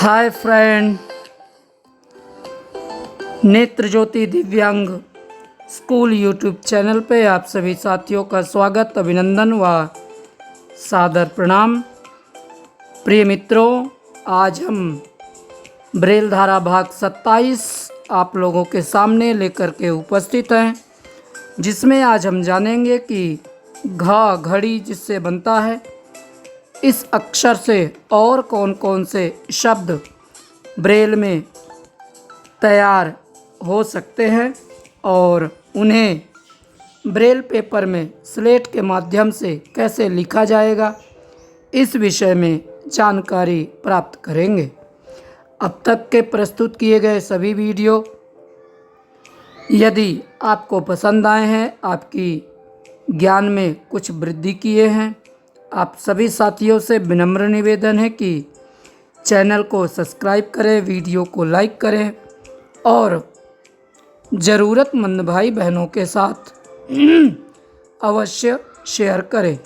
Hi friend, नेत्र ज्योति दिव्यांग school YouTube channel पे आप सभी साथियों का स्वागत, अभिनंदन व सादर प्रणाम। प्रिय मित्रों, आज हम ब्रेल धारा भाग 27 आप लोगों के सामने लेकर के उपस्थित हैं, जिसमें आज हम जानेंगे कि घ घड़ी जिससे बनता है, इस अक्षर से और कौन कौन से शब्द ब्रेल में तैयार हो सकते हैं और उन्हें ब्रेल पेपर में स्लेट के माध्यम से कैसे लिखा जाएगा, इस विषय में जानकारी प्राप्त करेंगे। अब तक के प्रस्तुत किए गए सभी वीडियो यदि आपको पसंद आए हैं, आपकी ज्ञान में कुछ वृद्धि किए हैं, आप सभी साथियों से विनम्र निवेदन है कि चैनल को सब्सक्राइब करें, वीडियो को लाइक करें और ज़रूरतमंद भाई बहनों के साथ अवश्य शेयर करें।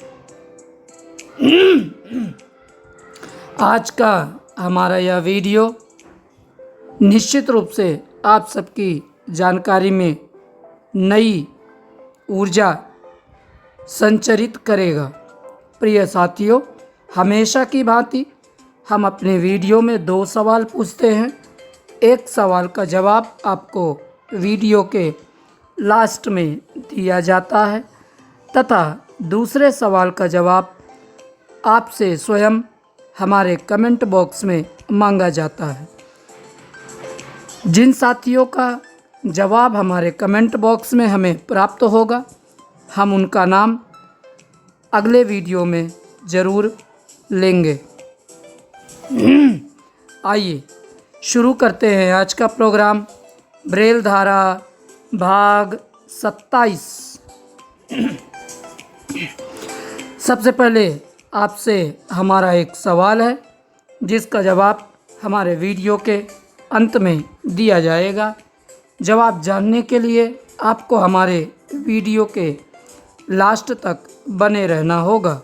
आज का हमारा यह वीडियो निश्चित रूप से आप सबकी जानकारी में नई ऊर्जा संचरित करेगा। प्रिय साथियों, हमेशा की भांति हम अपने वीडियो में 2 सवाल पूछते हैं। एक सवाल का जवाब आपको वीडियो के लास्ट में दिया जाता है तथा दूसरे सवाल का जवाब आपसे स्वयं हमारे कमेंट बॉक्स में मांगा जाता है। जिन साथियों का जवाब हमारे कमेंट बॉक्स में हमें प्राप्त होगा, हम उनका नाम अगले वीडियो में ज़रूर लेंगे। आइए शुरू करते हैं आज का प्रोग्राम। ब्रेल धारा भाग 27। सबसे पहले आपसे हमारा एक सवाल है, जिसका जवाब हमारे वीडियो के अंत में दिया जाएगा। जवाब जानने के लिए आपको हमारे वीडियो के लास्ट तक बने रहना होगा।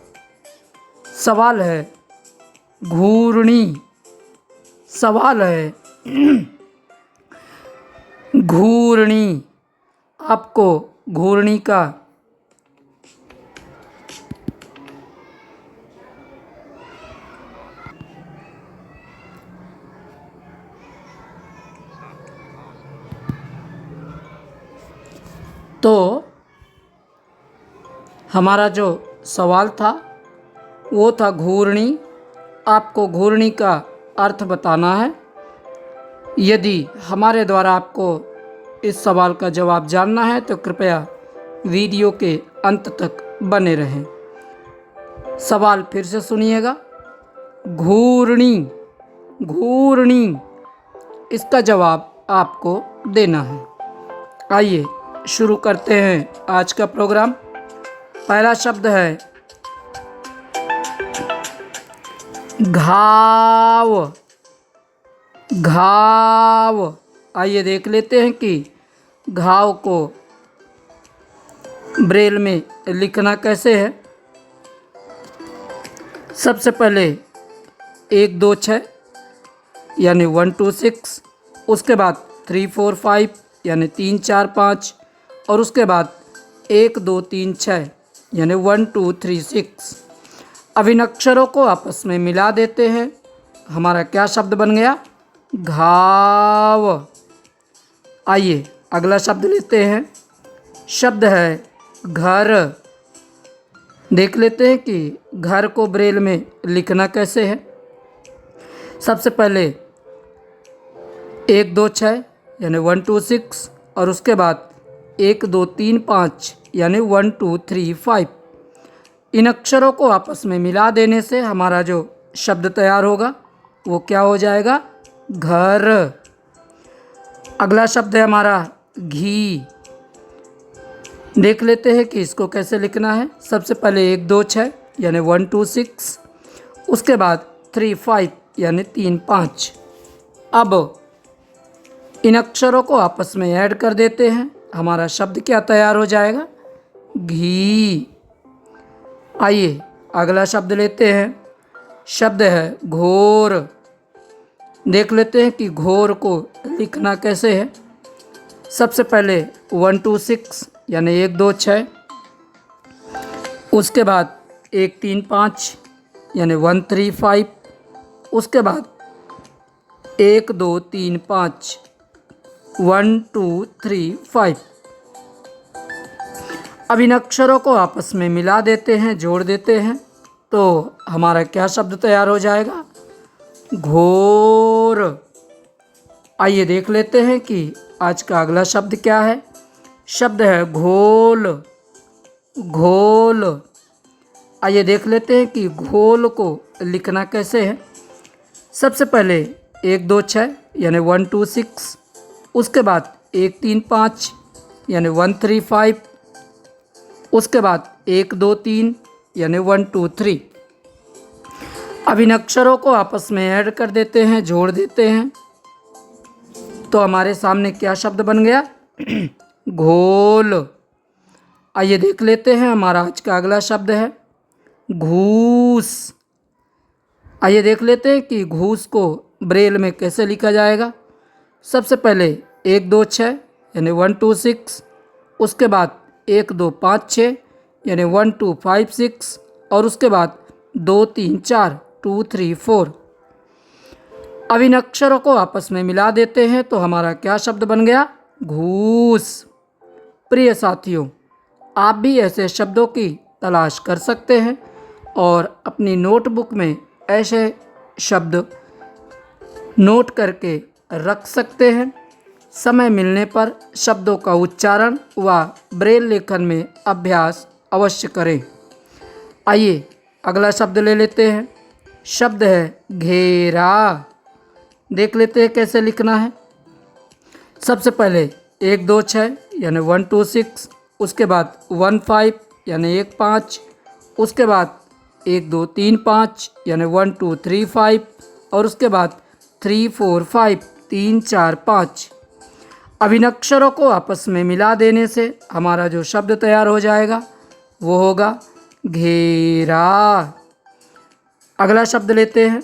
सवाल है घूर्णी। सवाल है घूर्णी। आपको घूर्णी का तो हमारा जो सवाल था वो था घूर्णी। आपको घूर्णी का अर्थ बताना है। यदि हमारे द्वारा आपको इस सवाल का जवाब जानना है तो कृपया वीडियो के अंत तक बने रहें। सवाल फिर से सुनिएगा। घूर्णी। घूर्णी, इसका जवाब आपको देना है। आइए शुरू करते हैं आज का प्रोग्राम। पहला शब्द है घाव। घाव। आइए देख लेते हैं कि घाव को ब्रेल में लिखना कैसे है। सबसे पहले 1 2 6 यानी 1 2 6, उसके बाद 3 4 5 यानी 3 4 5 और उसके बाद 1 2 3 6 यानी 1 2 3 6। अब इन अक्षरों को आपस में मिला देते हैं। हमारा क्या शब्द बन गया? घाव। आइए अगला शब्द लेते हैं। शब्द है घर। देख लेते हैं कि घर को ब्रेल में लिखना कैसे है। सबसे पहले 1 2 6 यानी 1 2 6 और उसके बाद 1 2 3 5 यानी 1 2 3 5। इन अक्षरों को आपस में मिला देने से हमारा जो शब्द तैयार होगा वो क्या हो जाएगा? घर। अगला शब्द है हमारा घी। देख लेते हैं कि इसको कैसे लिखना है। सबसे पहले 1 2 6 यानी 1 2 6, उसके बाद 3 5 यानी 3 5। अब इन अक्षरों को आपस में ऐड कर देते हैं। हमारा शब्द क्या तैयार हो जाएगा? घी। आइए अगला शब्द लेते हैं। शब्द है घोर। देख लेते हैं कि घोर को लिखना कैसे है। सबसे पहले 1 2 6 यानी 1 2 6, उसके बाद 1 3 5 यानी 1 3 5, उसके बाद 1 2 3 5 1 2 3 5। अब इन अक्षरों को आपस में मिला देते हैं, जोड़ देते हैं, तो हमारा क्या शब्द तैयार हो जाएगा? घोर। आइए देख लेते हैं कि आज का अगला शब्द क्या है। शब्द है घोल। घोल। आइए देख लेते हैं कि घोल को लिखना कैसे है। सबसे पहले 1 2 6 यानी 1 2 6, उसके बाद 1 3 5 यानी 1 3 5, उसके बाद 1 2 3 यानी 1 2 3। अब इन अक्षरों को आपस में ऐड कर देते हैं, जोड़ देते हैं, तो हमारे सामने क्या शब्द बन गया? घोल। आइए देख लेते हैं हमारा आज का अगला शब्द है घूस। आइए देख लेते हैं कि घूस को ब्रेल में कैसे लिखा जाएगा। सबसे पहले 1 2 6 यानी 1 2 6, उसके बाद 1 2 5 6 यानी 1 2 5 6, और उसके बाद 2 3 4 2 3 4। अब इन अक्षरों को आपस में मिला देते हैं, तो हमारा क्या शब्द बन गया? घूस। प्रिय साथियों, आप भी ऐसे शब्दों की तलाश कर सकते हैं और अपनी नोटबुक में ऐसे शब्द नोट करके रख सकते हैं। समय मिलने पर शब्दों का उच्चारण व ब्रेल लेखन में अभ्यास अवश्य करें। आइए अगला शब्द ले लेते हैं। शब्द है घेरा। देख लेते हैं कैसे लिखना है। सबसे पहले 1 2 6 यानी 1 2 6, उसके बाद 1 5 यानी 1 5, उसके बाद 1 2 3 5 यानी 1 2 3 5, और उसके बाद 3 4 5 3 4 5। अब इन अक्षरों को आपस में मिला देने से हमारा जो शब्द तैयार हो जाएगा वो होगा घेरा। अगला शब्द लेते हैं।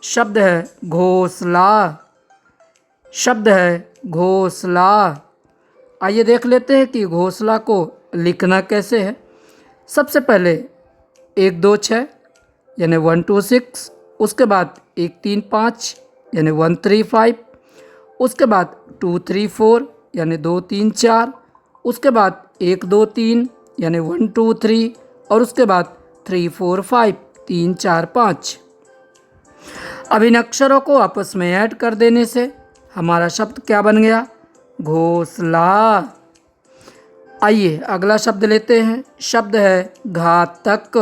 शब्द है घोंसला। शब्द है घोंसला। आइए देख लेते हैं कि घोंसला को लिखना कैसे है। सबसे पहले 1 2 6 यानी 1 2 6, उसके बाद 1 3 5 यानी 1 3 5, उसके बाद 2 3 4 यानी 2 3 4, उसके बाद 1 2 3 यानी 1 2 3, और उसके बाद 3 4 5 3 4 5। अब इन अक्षरों को आपस में ऐड कर देने से हमारा शब्द क्या बन गया? घोंसला। आइए अगला शब्द लेते हैं। शब्द है घातक।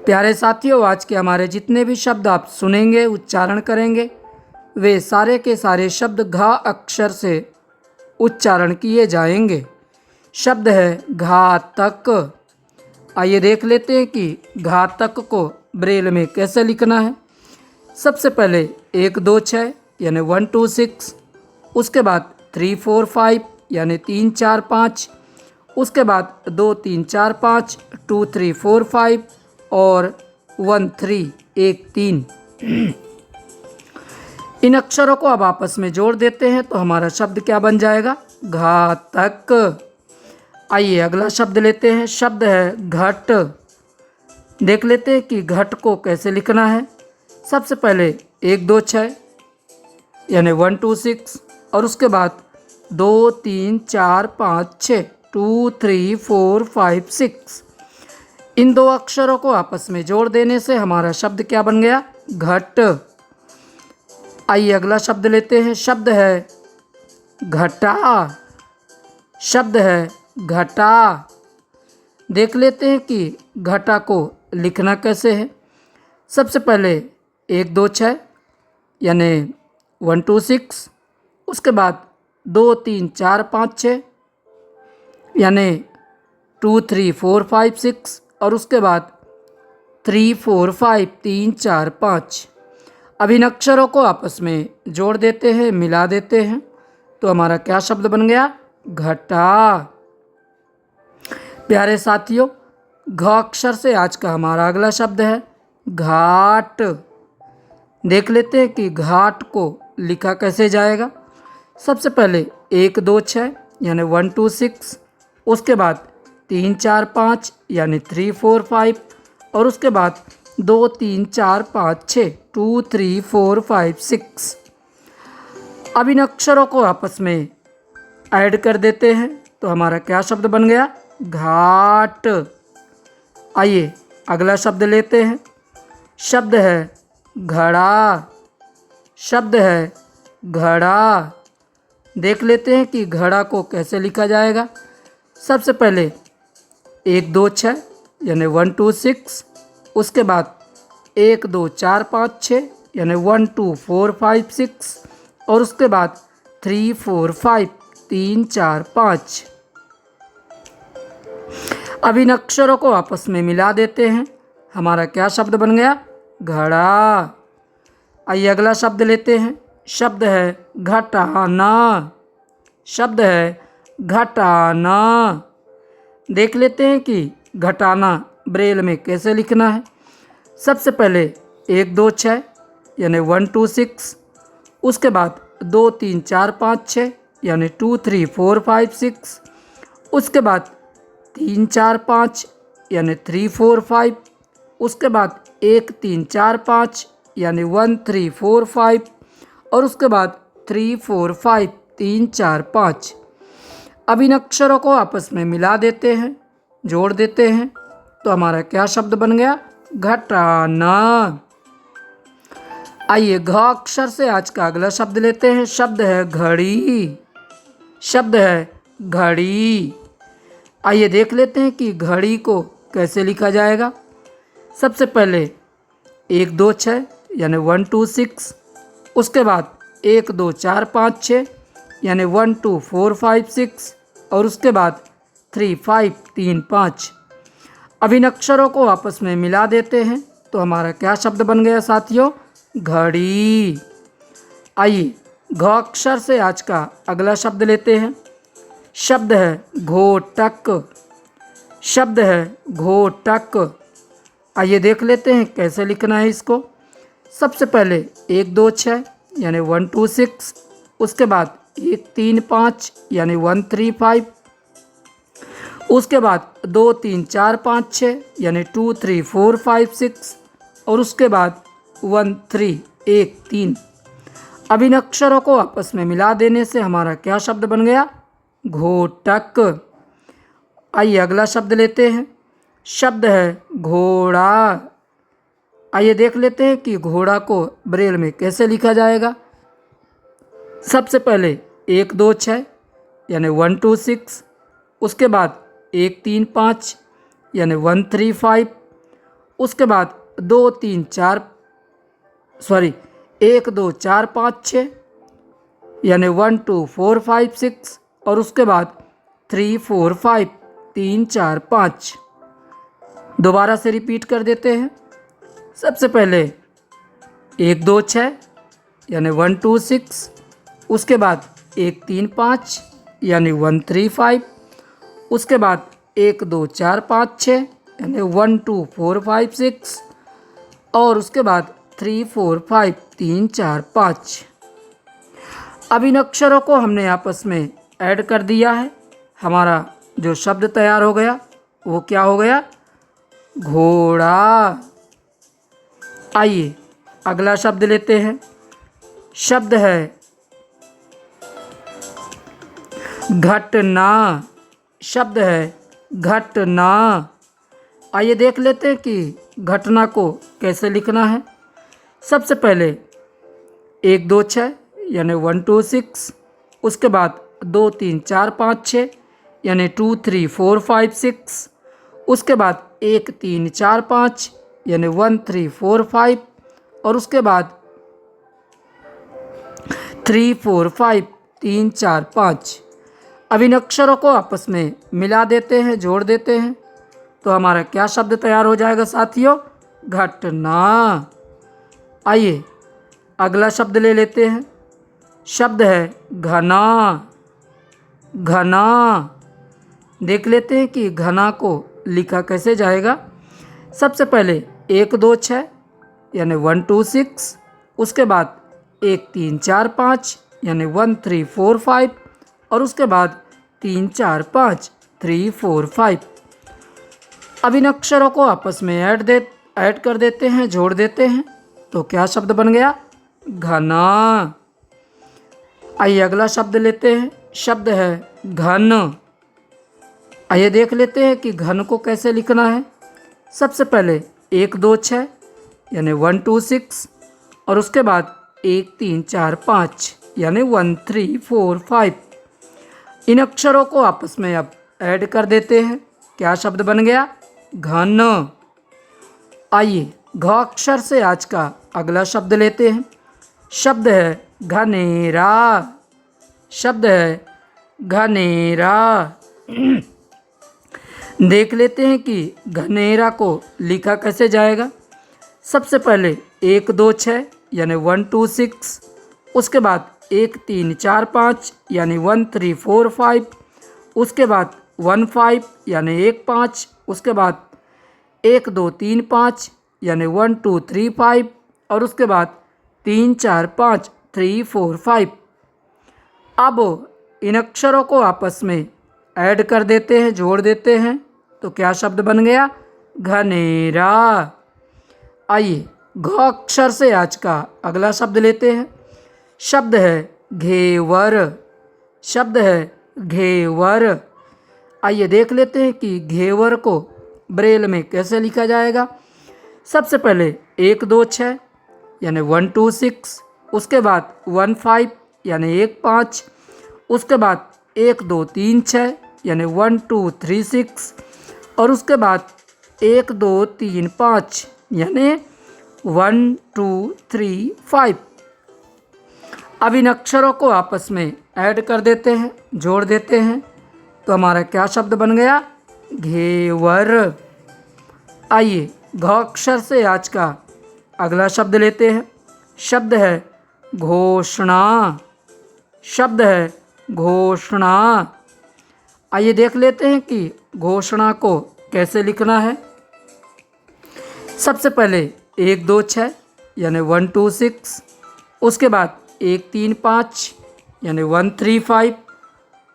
प्यारे साथियों, आज के हमारे जितने भी शब्द आप सुनेंगे, उच्चारण करेंगे, वे सारे के सारे शब्द घा अक्षर से उच्चारण किए जाएंगे। शब्द है घातक। आइए देख लेते हैं कि घातक को ब्रेल में कैसे लिखना है। सबसे पहले 1 2 6 यानी 1 2 6, उसके बाद 3 4 5 यानी 3 4 5, उसके बाद 2 3 4 5 2 3 4 5, और 1 3 1 3। इन अक्षरों को अब आपस में जोड़ देते हैं, तो हमारा शब्द क्या बन जाएगा? घातक। आइए अगला शब्द लेते हैं। शब्द है घट। देख लेते हैं कि घट को कैसे लिखना है। सबसे पहले 1 2 6 यानी 1 2 6, और उसके बाद 2 3 4 5 6 2 3 4 5 6। इन दो अक्षरों को आपस में जोड़ देने से हमारा शब्द क्या बन गया? घट। आइए अगला शब्द लेते हैं। शब्द है घटा। शब्द है घटा। देख लेते हैं कि घटा को लिखना कैसे है। सबसे पहले 1 2 6 यानी 1 2 6, उसके बाद 2 3 4 5 6 यानी 2 3 4 5 6, और उसके बाद 3 4 5 3 4 5। अब इन अक्षरों को आपस में जोड़ देते हैं, मिला देते हैं, तो हमारा क्या शब्द बन गया? घटा। प्यारे साथियों, घ अक्षर से आज का हमारा अगला शब्द है घाट। देख लेते हैं कि घाट को लिखा कैसे जाएगा। सबसे पहले 1 2 6 यानी 1 2 6, उसके बाद 3 4 5 यानी 3 4 5, और उसके बाद 2 3 4 5 6 2 3 4 5 6। अब इन अक्षरों को आपस में ऐड कर देते हैं तो हमारा क्या शब्द बन गया? घाट। आइए अगला शब्द लेते हैं। शब्द है घड़ा। शब्द है घड़ा। देख लेते हैं कि घड़ा को कैसे लिखा जाएगा। सबसे पहले 1 2 6 यानी 1 2 6, उसके बाद 1 2 4 5 6 यानी 1 2 4 5 6, और उसके बाद 3 4 5 3 4 5। अब इन अक्षरों को आपस में मिला देते हैं, हमारा क्या शब्द बन गया? घड़ा। आइए अगला शब्द लेते हैं। शब्द है घटाना। शब्द है घटाना। देख लेते हैं कि घटाना ब्रेल में कैसे लिखना है। सबसे पहले 1 2 6 यानी 1 2 6, उसके बाद 2 3 4 5 6 यानी 2 3 4 5 6, उसके बाद 3 4 5 यानी 3 4 5, उसके बाद 1 3 4 5 यानी 1 3 4 5, और उसके बाद 3 4 5 3 4 5। अब इन अक्षरों को आपस में मिला देते हैं, जोड़ देते हैं तो हमारा क्या शब्द बन गया? घटाना। आइए घ अक्षर से आज का अगला शब्द लेते हैं। शब्द है घड़ी। शब्द है घड़ी। आइए देख लेते हैं कि घड़ी को कैसे लिखा जाएगा। सबसे पहले 1 2 6 यानी 1 2 6, उसके बाद 1 2 4 5 6 यानी 1 2 4 5 6, और उसके बाद 3 5 3 5। अब इन अक्षरों को आपस में मिला देते हैं तो हमारा क्या शब्द बन गया साथियों? घड़ी। आइए घ अक्षर से आज का अगला शब्द लेते हैं। शब्द है घोटक। शब्द है घोटक। आइए देख लेते हैं कैसे लिखना है इसको। सबसे पहले 1 2 6 यानी 1 2 6, उसके बाद 1 3 5 यानी 1 3 5, उसके बाद 2 3 4 5 6 यानी 2 3 4 5 6, और उसके बाद 1 3 1 3। अब इन अक्षरों को आपस में मिला देने से हमारा क्या शब्द बन गया? घोटक। आइए अगला शब्द लेते हैं। शब्द है घोड़ा। आइए देख लेते हैं कि घोड़ा को ब्रेल में कैसे लिखा जाएगा। सबसे पहले 1 2 6 यानी 1 2 6, उसके बाद 1 3 5 यानी 1 3 5, उसके बाद 2 3 4 1 2 4 5 6 यानी 1 2 4 5 6, और उसके बाद 3 4 5 3 4 5। दोबारा से रिपीट कर देते हैं। सबसे पहले 1 2 6 यानी 1 2 6, उसके बाद 1 3 5 यानी 1 3 5, उसके बाद 1 2 4 5 6 यानी 1 2 4 5 6, और उसके बाद 3 4 5 3 4 5। अब इन अक्षरों को हमने आपस में ऐड कर दिया है, हमारा जो शब्द तैयार हो गया वो क्या हो गया? घोड़ा। आइए अगला शब्द लेते हैं। शब्द है घटना। शब्द है घटना। आइए देख लेते हैं कि घटना को कैसे लिखना है। सबसे पहले 1 2 6 यानी 1 2 6, उसके बाद 2 3 4 5 6 यानी 2 3 4 5 6, उसके बाद 1 3 4 5 यानी 1 3 4 5, और उसके बाद 3 4 5 3 4 5। अब इन अक्षरों को आपस में मिला देते हैं, जोड़ देते हैं तो हमारा क्या शब्द तैयार हो जाएगा साथियों? घटना। आइए अगला शब्द ले लेते हैं। शब्द है घना। घना। देख लेते हैं कि घना को लिखा कैसे जाएगा। सबसे पहले 1 2 6 यानी 1 2 6, उसके बाद 1 3 4 5 यानी 1 3 4 5 और उसके बाद 3 4 5 3 4 5। अब इन अक्षरों को आपस में ऐड कर देते हैं, जोड़ देते हैं, तो क्या शब्द बन गया? घना। आइए अगला शब्द लेते हैं, शब्द है घन। आइए देख लेते हैं कि घन को कैसे लिखना है। सबसे पहले 1 2 6 यानी 1 2 6 और उसके बाद 1 3 4 5 यानी 1 3 4 5। इन अक्षरों को आपस में अब ऐड कर देते हैं, क्या शब्द बन गया? घन। आइए घ अक्षर से आज का अगला शब्द लेते हैं, शब्द है घनेरा। शब्द है घनेरा। देख लेते हैं कि घनेरा को लिखा कैसे जाएगा। सबसे पहले 1 2 6 यानी 1 2 6, उसके बाद 1 3 4 5 यानी 1 3 4 5, उसके बाद 1 5 यानी 1 5, उसके बाद 1 2 3 5 यानी 1 2 3 5 और उसके बाद 3 4 5 3 4 5। अब इन अक्षरों को आपस में ऐड कर देते हैं, जोड़ देते हैं, तो क्या शब्द बन गया? घनेरा। आइए घ अक्षर से आज का अगला शब्द लेते हैं, शब्द है घेवर। शब्द है घेवर। आइए देख लेते हैं कि घेवर को ब्रेल में कैसे लिखा जाएगा। सबसे पहले 1 2 6 यानी 1 2 6, उसके बाद 1 5 यानी 1 5, उसके बाद 1 2 3 6 यानी 1 2 3 6 और उसके बाद 1 2 3 5 यानी 1 2 3 5। अब इन अक्षरों को आपस में ऐड कर देते हैं, जोड़ देते हैं, तो हमारा क्या शब्द बन गया? घेवर। आइए घ अक्षर से आज का अगला शब्द लेते हैं, शब्द है घोषणा। शब्द है घोषणा। आइए देख लेते हैं कि घोषणा को कैसे लिखना है। सबसे पहले 1 2 6 यानी 1 2 6, उसके बाद 1 3 5 यानी 1 3 5,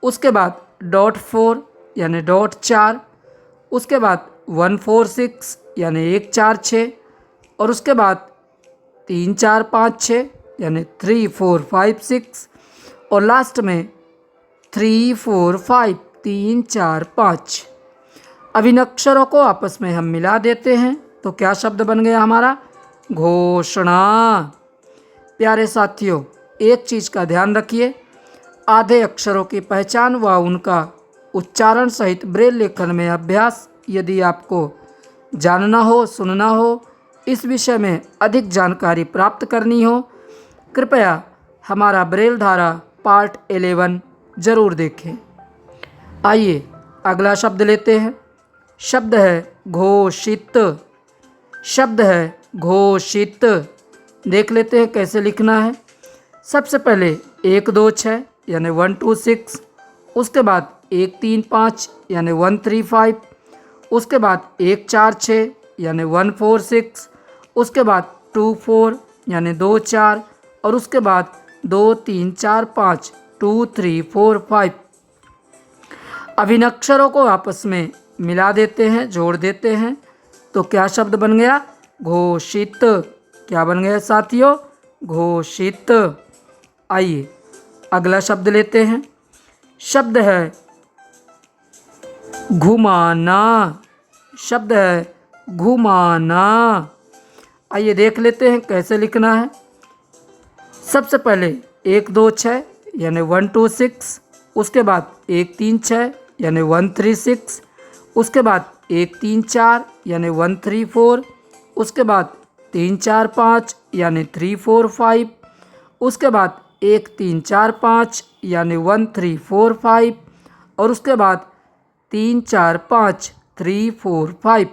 उसके बाद डॉट 4 यानी डॉट 4, उसके बाद 1 4 6 यानी 1 4 6 और उसके बाद 3 4 5 6 यानी 3 4 5 6 और लास्ट में 3 4 5 3 4 5। अब इन अक्षरों को आपस में हम मिला देते हैं, तो क्या शब्द बन गया हमारा? घोषणा। प्यारे साथियों, एक चीज़ का ध्यान रखिए, आधे अक्षरों की पहचान व उनका उच्चारण सहित ब्रेल लेखन में अभ्यास यदि आपको जानना हो, सुनना हो, इस विषय में अधिक जानकारी प्राप्त करनी हो, कृपया हमारा ब्रेल धारा पार्ट 11 ज़रूर देखें। आइए अगला शब्द लेते हैं, शब्द है घोषित। शब्द है घोषित। देख लेते हैं कैसे लिखना है। सबसे पहले 1 2 6 यानी 1 2 6, उसके बाद 1 3 5 यानी 1 3 5, उसके बाद 1 4 6 यानी 1 4 6, उसके बाद 2 4 यानी 2 4 और उसके बाद 2 3 4 5 2 3 4 5। अब इन अक्षरों को आपस में मिला देते हैं, जोड़ देते हैं, तो क्या शब्द बन गया? घोषित। क्या बन गया साथियों? घोषित। आइए अगला शब्द लेते हैं, शब्द है घुमाना। शब्द है घुमाना। आइए देख लेते हैं कैसे लिखना है। सबसे पहले 1 2 6 यानी 1 2 6, उसके बाद 1 3 6 यानी 1 3 6, उसके बाद 1 3 4 यानी 1 3 4, उसके बाद 3 4 5 यानी 3 4 5, उसके बाद 1 3 4 5 यानी 1 3 4 5 और उसके बाद 3 4 5 3 4 5।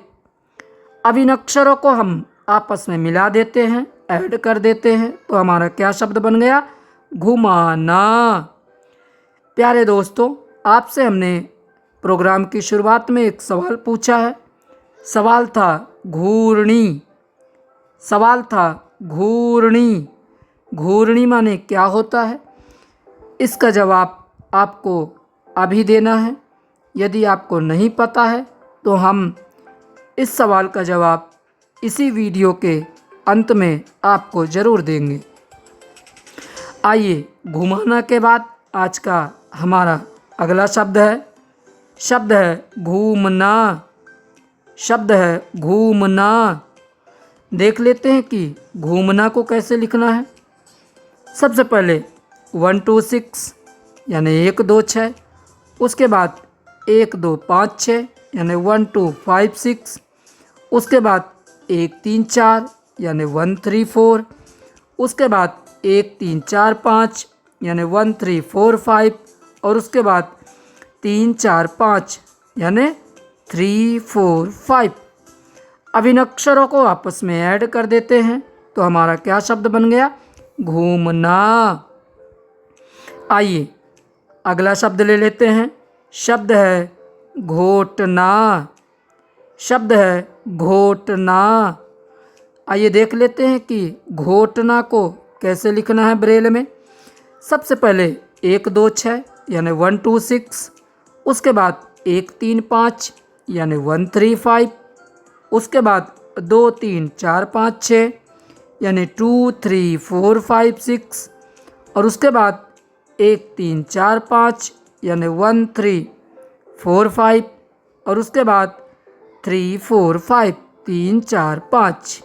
अब इन अक्षरों को हम आपस में मिला देते हैं, ऐड कर देते हैं, तो हमारा क्या शब्द बन गया? घुमाना। प्यारे दोस्तों, आपसे हमने प्रोग्राम की शुरुआत में एक सवाल पूछा है। सवाल था घूर्णी। सवाल था घूर्णी। घूर्णी माने क्या होता है? इसका जवाब आपको अभी देना है। यदि आपको नहीं पता है तो हम इस सवाल का जवाब इसी वीडियो के अंत में आपको ज़रूर देंगे। आइए, घुमाना के बाद आज का हमारा अगला शब्द है घूमना। शब्द है घूमना। देख लेते हैं कि घूमना को कैसे लिखना है। सबसे पहले 1 2 6 यानी 1 2 6, उसके बाद 1 2 5 6 यानी 1 2 5 6, उसके बाद 1 3 4 यानी 1 3 4, उसके बाद 1 3 4 5 यानी 1 3 4 5, और उसके बाद 3 4 5 यानी 3 4 5। अब इन अक्षरों को आपस में ऐड कर देते हैं तो हमारा क्या शब्द बन गया? घूमना। आइए अगला शब्द ले लेते हैं। शब्द है घोटना। शब्द है घोटना। आइए देख लेते हैं कि घोटना को कैसे लिखना है ब्रेल में। सबसे पहले 1 2 6 यानी 1 2 6, उसके बाद 1 3 5 यानी 1 3 5, उसके बाद 2 3 4 5 6 यानी 2 3 4 5 6, और उसके बाद 1 3 4 5 यानी 1 3 4 5, और उसके बाद 3 4 5 3 4 5।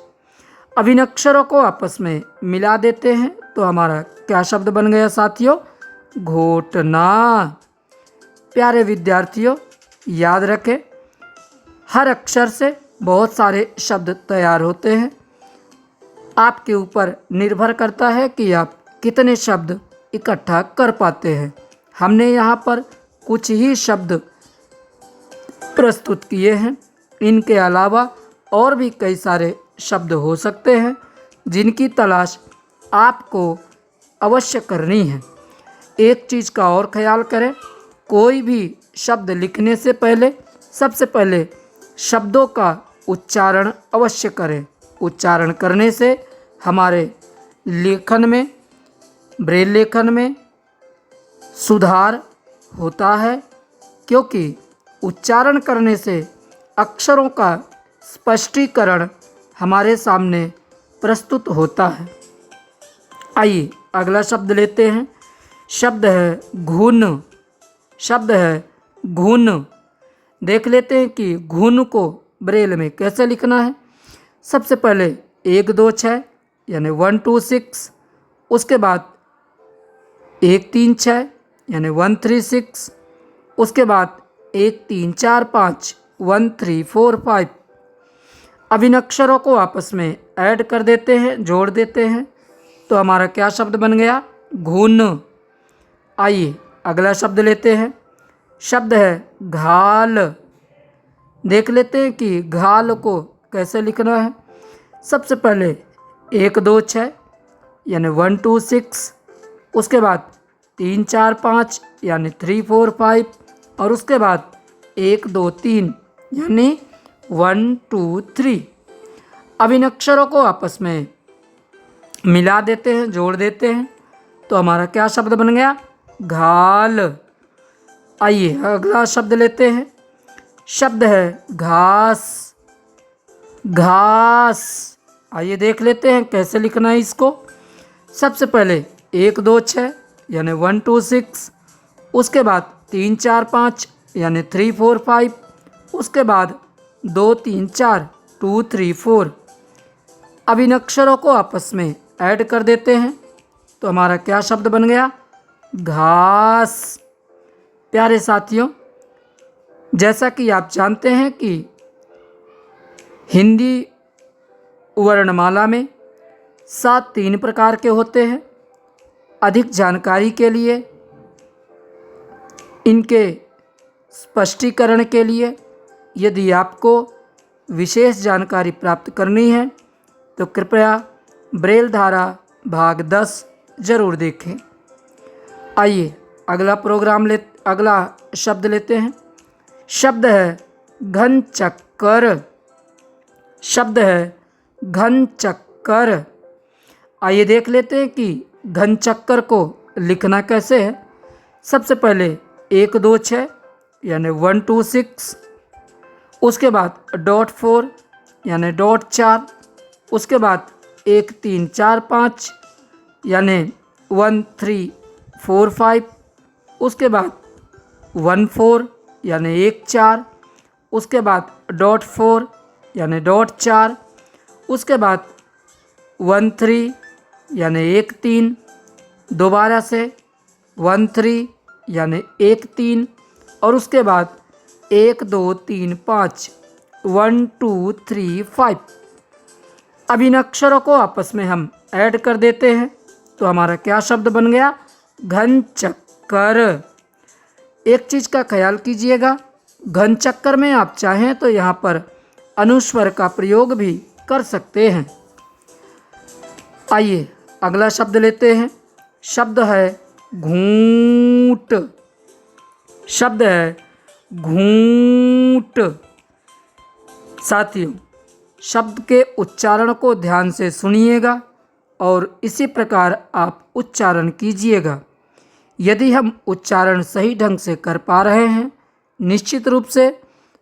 अब इन अक्षरों को आपस में मिला देते हैं तो हमारा क्या शब्द बन गया साथियों? घोटना। प्यारे विद्यार्थियों, याद रखें, हर अक्षर से बहुत सारे शब्द तैयार होते हैं। आपके ऊपर निर्भर करता है कि आप कितने शब्द इकट्ठा कर पाते हैं। हमने यहाँ पर कुछ ही शब्द प्रस्तुत किए हैं। इनके अलावा और भी कई सारे शब्द हो सकते हैं जिनकी तलाश आपको अवश्य करनी है। एक चीज़ का और ख्याल करें, कोई भी शब्द लिखने से पहले सबसे पहले शब्दों का उच्चारण अवश्य करें। उच्चारण करने से हमारे लेखन में, ब्रेल लेखन में सुधार होता है, क्योंकि उच्चारण करने से अक्षरों का स्पष्टीकरण हमारे सामने प्रस्तुत होता है। आइए अगला शब्द लेते हैं। शब्द है घुन। शब्द है घुन। देख लेते हैं कि घुन को ब्रेल में कैसे लिखना है। सबसे पहले 1 2 6 यानी 1 2 6, उसके बाद 1 3 6 यानी 1 3 6, उसके बाद 1 3 4 5 1 3 4 5। अब इन अक्षरों को आपस में ऐड कर देते हैं, जोड़ देते हैं तो हमारा क्या शब्द बन गया? घुन। आइए अगला शब्द लेते हैं। शब्द है घाल। देख लेते हैं कि घाल को कैसे लिखना है। सबसे पहले 1 2 6 यानी 1 2 6, उसके बाद 3 4 5 यानी 3 4 5, और उसके बाद 1 2 3 यानी 1 2 3। अब इन अक्षरों को आपस में मिला देते हैं, जोड़ देते हैं तो हमारा क्या शब्द बन गया? घाल। आइए अगला शब्द लेते हैं। शब्द है घास। घास। आइए देख लेते हैं कैसे लिखना है इसको। सबसे पहले 1 2 6 यानी 1 2 6, उसके बाद 3 4 5 यानी 3 4 5, उसके बाद 2 3 4 2 3 4। अब इन अक्षरों को आपस में ऐड कर देते हैं तो हमारा क्या शब्द बन गया? घास। प्यारे साथियों, जैसा कि आप जानते हैं कि हिंदी वर्णमाला में 7 3 प्रकार के होते हैं। अधिक जानकारी के लिए, इनके स्पष्टीकरण के लिए, यदि आपको विशेष जानकारी प्राप्त करनी है तो कृपया ब्रेल धारा भाग 10 ज़रूर देखें। आइए अगला शब्द लेते हैं। शब्द है घन चक्कर। शब्द है घन चक्कर। आइए देख लेते हैं कि घन चक्कर को लिखना कैसे है। सबसे पहले 1 2 6 यानी 1 2 6, उसके बाद डॉट 4 यानी डॉट 4, उसके बाद 1 3 4 5 यानी 1 3 4 5, उसके बाद 1 4 यानी 1 4, उसके बाद डॉट 4 यानी डॉट 4, उसके बाद 1 3 यानी 1 3, दोबारा से 1 3 यानी 1 3, और उसके बाद 1 2 3 5 1 2 3 5। अब इन अक्षरों को आपस में हम ऐड कर देते हैं तो हमारा क्या शब्द बन गया? घन चक्कर। एक चीज़ का ख्याल कीजिएगा, घन चक्कर में आप चाहें तो यहाँ पर अनुस्वर का प्रयोग भी कर सकते हैं। आइए अगला शब्द लेते हैं। शब्द है घूंट। शब्द है घूंट। साथियों, शब्द के उच्चारण को ध्यान से सुनिएगा और इसी प्रकार आप उच्चारण कीजिएगा। यदि हम उच्चारण सही ढंग से कर पा रहे हैं, निश्चित रूप से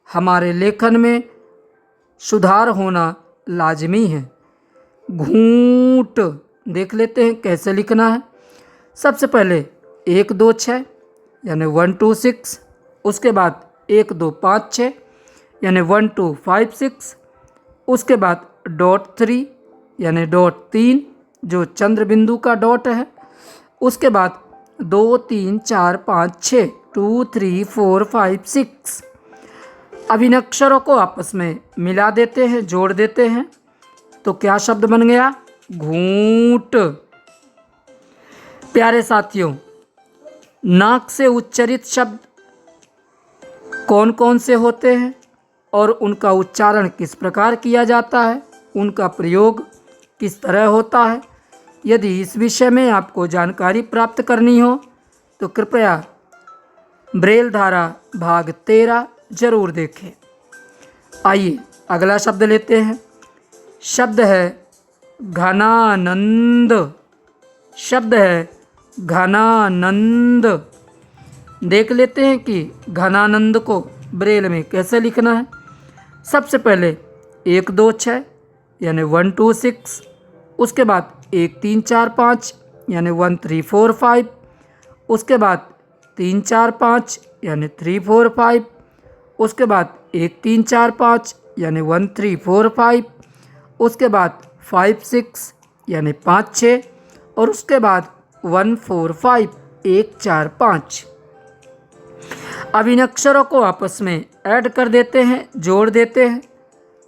हमारे लेखन में सुधार होना लाजमी है। घूंट देख लेते हैं कैसे लिखना है। सबसे पहले 1 2 6 यानी 1 2 6, उसके बाद 1 2 5 6 यानी 1 2 5 6, उसके बाद डॉट 3 यानी डॉट 3 जो चंद्र बिंदु का डॉट है, उसके बाद 2 3 4 5 6 2 3 4 5 6। अब इन अक्षरों को आपस में मिला देते हैं, जोड़ देते हैं तो क्या शब्द बन गया? घूंट। प्यारे साथियों, नाक से उच्चारित शब्द कौन कौन से होते हैं और उनका उच्चारण किस प्रकार किया जाता है, उनका प्रयोग किस तरह होता है, यदि इस विषय में आपको जानकारी प्राप्त करनी हो तो कृपया ब्रेल धारा भाग 13 जरूर देखें। आइए अगला शब्द लेते हैं। शब्द है घनानंद। शब्द है घनानंद। देख लेते हैं कि घनानंद को ब्रेल में कैसे लिखना है। सबसे पहले 1 2 6 यानी 1 2 6, उसके बाद 1 3 4 5 यानी 1 3 4 5, उसके बाद 3 4 5 यानी 3 4 5, उसके बाद 1 3 4 5 यानी 1 3 4 5, उसके बाद 5 6 यानी 5 6, और उसके बाद 1 4 5 1 4 5। अब इन अक्षरों को आपस में ऐड कर देते हैं, जोड़ देते हैं।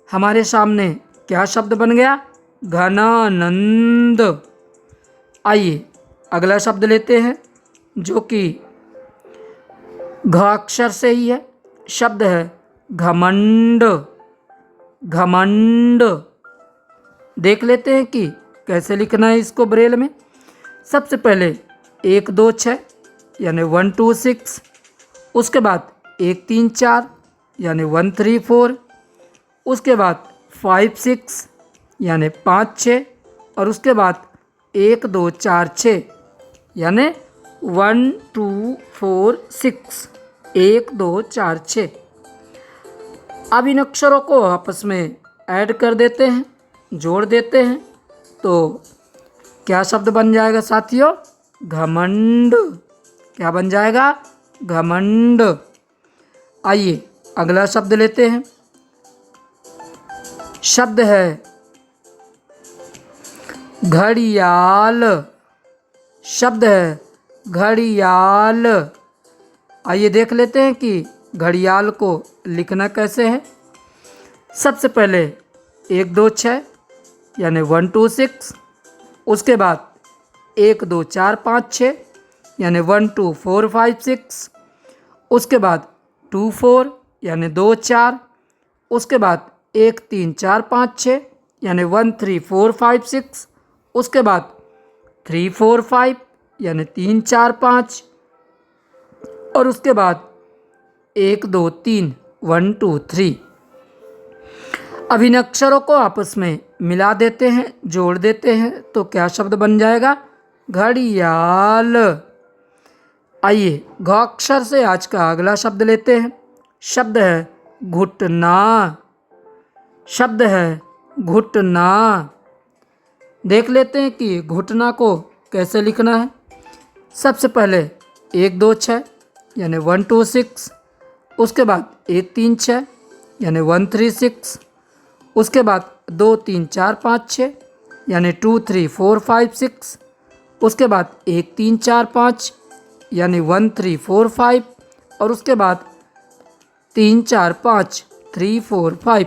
हमारे सामने क्या शब्द बन गया? घनानंद। आइए अगला शब्द लेते हैं जो कि घ अक्षर से ही है। शब्द है घमंड। घमंड देख लेते हैं कि कैसे लिखना है इसको ब्रेल में। सबसे पहले 1 2 6 यानी 1 2 6, उसके बाद 1 3 4 यानी 1 3 4, उसके बाद 5 6 यानी 5 6, और उसके बाद 1 2 4 6 यानी 1 2 4 6 1 2 4 6। अब इन अक्षरों को आपस में ऐड कर देते हैं, जोड़ देते हैं तो क्या शब्द बन जाएगा साथियों? घमंड। क्या बन जाएगा? घमंड। आइए अगला शब्द लेते हैं। शब्द है घड़ियाल। शब्द है घड़ियाल। आइए देख लेते हैं कि घड़ियाल को लिखना कैसे है। सबसे पहले 1 2 6 यानी 1 2 6, उसके बाद 1 2 4 5 6 यानी 1 2 4 5 6, उसके बाद 2 4 यानी 2 4, उसके बाद 1 3 4 5 6 यानी 1 3 4 5 6, उसके बाद 3 4 5 यानी 3 4 5, और उसके बाद 1 2 3 1 2 3। अब इन अक्षरों को आपस में मिला देते हैं, जोड़ देते हैं, तो क्या शब्द बन जाएगा? घड़ियाल। आइए घ अक्षर से आज का अगला शब्द लेते हैं। शब्द है घुटना। शब्द है घुटना। देख लेते हैं कि घुटना को कैसे लिखना है। सबसे पहले 1 2 6 यानी 1 2 6, उसके बाद 1 3 6 यानी 1 3 6, उसके बाद 2 3 4 5 6 यानी 2 3 4 5 6, उसके बाद 1 3 4 5 यानी 1 3 4 5, और उसके बाद 3 4 5 3 4 5।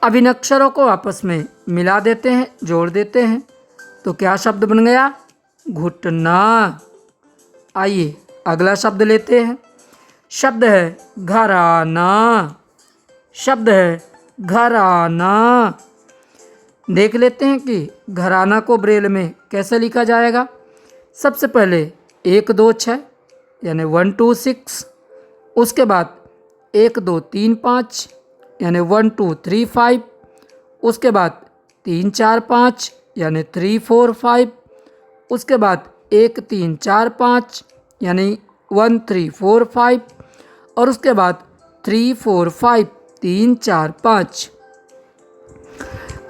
अब इन अक्षरों को आपस में मिला देते हैं, जोड़ देते हैं, तो क्या शब्द बन गया? घुटना। आइए अगला शब्द लेते हैं। शब्द है घराना। शब्द है घराना। देख लेते हैं कि घराना को ब्रेल में कैसे लिखा जाएगा। सबसे पहले 1 2 6 यानी 1 2 6, उसके बाद 1 2 3 5 यानी 1 2 3 5, उसके बाद 3 4 5 यानी 3 4 5, उसके बाद 1 3 4 5 यानी 1 3 4 5, और उसके बाद 3 4 5 3 4 5।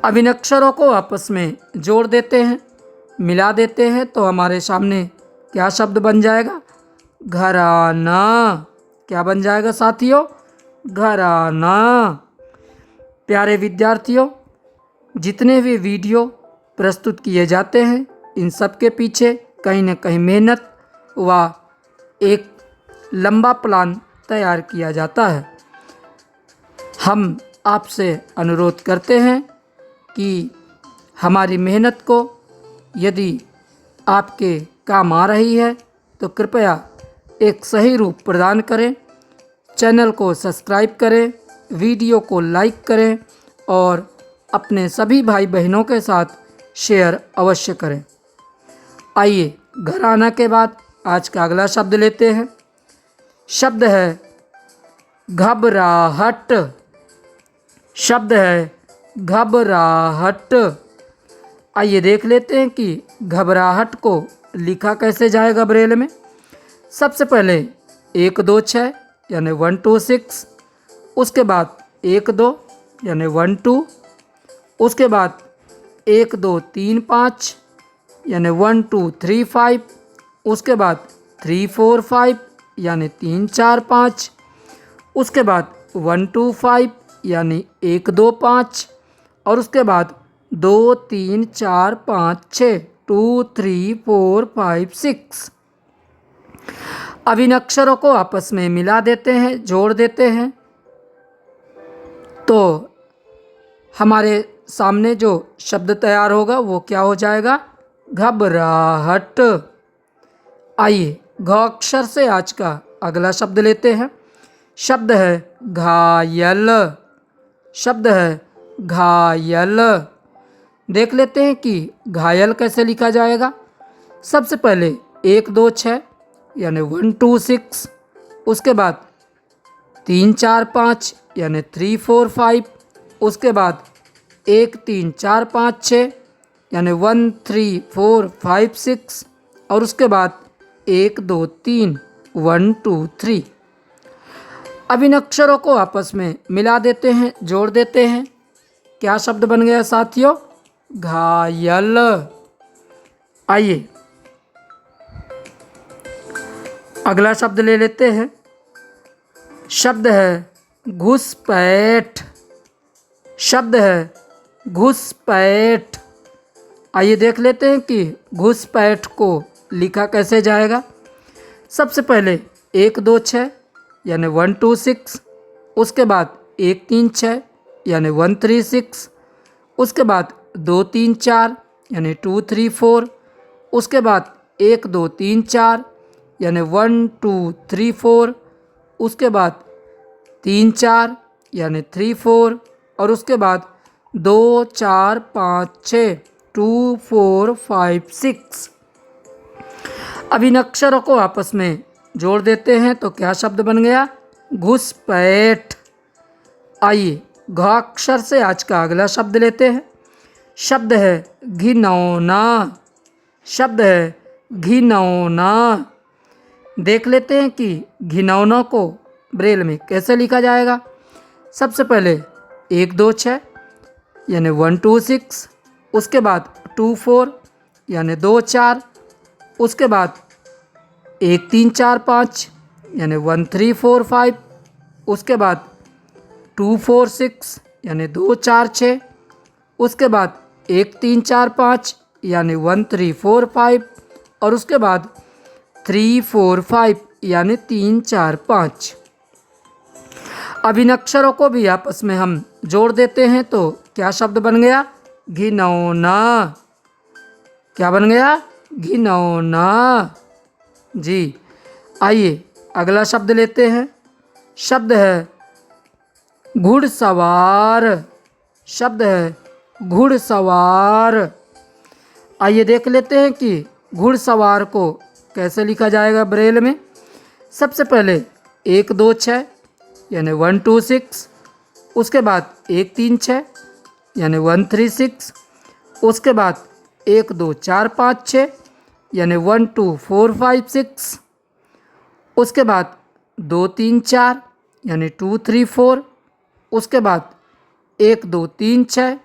अब इन अक्षरों को आपस में जोड़ देते हैं, मिला देते हैं, तो हमारे सामने क्या शब्द बन जाएगा? घराना। क्या बन जाएगा साथियों? घराना। प्यारे विद्यार्थियों, जितने भी वीडियो प्रस्तुत किए जाते हैं, इन सब के पीछे कहीं न कहीं मेहनत व एक लंबा प्लान तैयार किया जाता है। हम आपसे अनुरोध करते हैं कि हमारी मेहनत को यदि आपके काम आ रही है तो कृपया एक सही रूप प्रदान करें, चैनल को सब्सक्राइब करें, वीडियो को लाइक करें और अपने सभी भाई बहनों के साथ शेयर अवश्य करें। आइए घराना के बाद आज का अगला शब्द लेते हैं। शब्द है घबराहट। शब्द है घबराहट। आइए देख लेते हैं कि घबराहट को लिखा कैसे जाएगा ब्रेल में। सबसे पहले 1 2 6 यानी 1 2 6, उसके बाद 1 2 यानी 1 2, उसके बाद 1 2 3 5 यानी 1 2 3 5, उसके बाद 3 4 5 यानी 3 4 5, उसके बाद 1 2 5 यानी 1 2 5, और उसके बाद 2 3 4 5 6 2 3 4 5 6। अब इन अक्षरों को आपस में मिला देते हैं, जोड़ देते हैं, तो हमारे सामने जो शब्द तैयार होगा वो क्या हो जाएगा? घबराहट। आइए घ अक्षर से आज का अगला शब्द लेते हैं। शब्द है घायल। शब्द है घायल। देख लेते हैं कि घायल कैसे लिखा जाएगा। सबसे पहले 1 2 6 यानी 1 2 6, उसके बाद 3 4 5 यानी 3 4 5, उसके बाद 1 3 4 5 6 यानी 1 3 4 5 6, और उसके बाद 1 2 3 1 2 3। अब इन अक्षरों को आपस में मिला देते हैं, जोड़ देते हैं, क्या शब्द बन गया साथियों? घायल। आइए अगला शब्द ले लेते हैं। शब्द है घुसपैठ। शब्द है घुसपैठ। आइए देख लेते हैं कि घुसपैठ को लिखा कैसे जाएगा। सबसे पहले 1 2 6 यानी 1 2 6, उसके बाद 1 3 6 यानी 1 3 6, उसके बाद 2 3 4 यानी 2 3 4, उसके बाद 1 2 3 4 यानी 1 2 3 4, उसके बाद 3 4 यानी 3 4, और उसके बाद 2 4 5 6 2 4 5 6। अब इन अक्षरों को आपस में जोड़ देते हैं तो क्या शब्द बन गया? घुसपैठ। आइए घ अक्षर से आज का अगला शब्द लेते हैं। शब्द है घिनौना। शब्द है घिनौना। देख लेते हैं कि घिनौना को ब्रेल में कैसे लिखा जाएगा। सबसे पहले 1 2 6 यानी 1 2 6, उसके बाद 2 4 यानी 2 4, उसके बाद 1 3 4 5 यानी 1 3 4 5, उसके बाद 2 4 6 यानी 2 4 6, उसके बाद 1 3 4 5 यानी 1 3 4 5, और उसके बाद 3 4 5 यानी 3 4 5। अब इन अक्षरों को भी आपस में हम जोड़ देते हैं तो क्या शब्द बन गया? घिनौना। क्या बन गया? घिनौना। जी, आइए अगला शब्द लेते हैं। शब्द है घुड़सवार। शब्द है घुड़सवार। आइए देख लेते हैं कि घुड़सवार को कैसे लिखा जाएगा ब्रेल में। सबसे पहले 1 2 6 यानी 1 2 6, उसके बाद 1 3 6 यानी 1 3 6, उसके बाद 1 2 4 5 6 यानी 1 2 4 5 6, उसके बाद 2 3 4 यानी 2 3 4, उसके बाद 1 2 3 6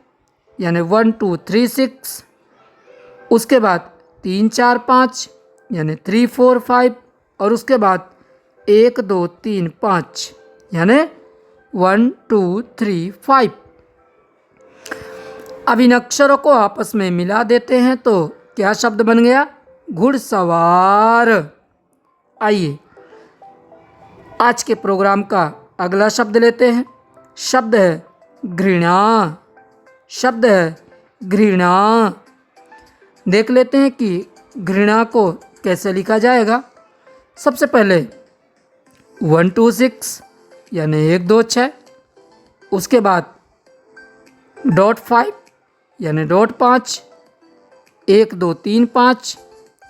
यानी 1 2 3 6, उसके बाद 3 4 5 यानी 3 4 5, और उसके बाद 1 2 3 5 यानी 1 2 3 5। अब इन अक्षरों को आपस में मिला देते हैं तो क्या शब्द बन गया? घुड़सवार। आइए आज के प्रोग्राम का अगला शब्द लेते हैं। शब्द है घृणा। शब्द है घृणा। देख लेते हैं कि घृणा को कैसे लिखा जाएगा। सबसे पहले 1 2 6 यानी 1 2 6, उसके बाद डॉट 5 यानी डॉट 5, 1 2 3 5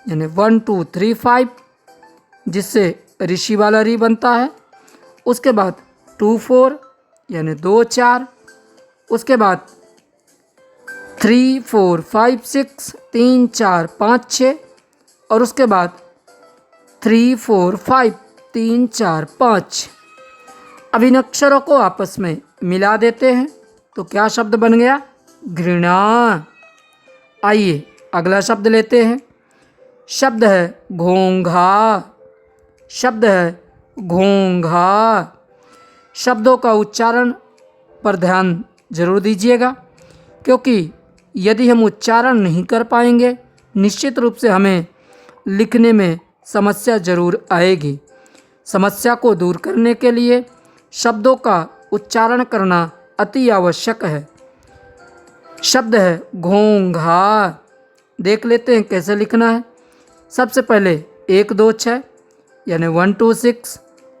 यानी 1 2 3 5, जिससे ऋषि वाला री बनता है। उसके बाद 2 4 यानी 2 4, उसके बाद 3 4 5 6 3 4 5 6, और उसके बाद 3 4 5 3 4 5। अब इन अक्षरों को आपस में मिला देते हैं तो क्या शब्द बन गया? घृणा। आइए अगला शब्द लेते हैं। शब्द है घोंघा। शब्द है घोंघा। शब्दों का उच्चारण पर ध्यान जरूर दीजिएगा, क्योंकि यदि हम उच्चारण नहीं कर पाएंगे निश्चित रूप से हमें लिखने में समस्या जरूर आएगी। समस्या को दूर करने के लिए शब्दों का उच्चारण करना अति आवश्यक है। शब्द है घोंघा। देख लेते हैं कैसे लिखना है। सबसे पहले 1 2 6 यानी 1 2 6,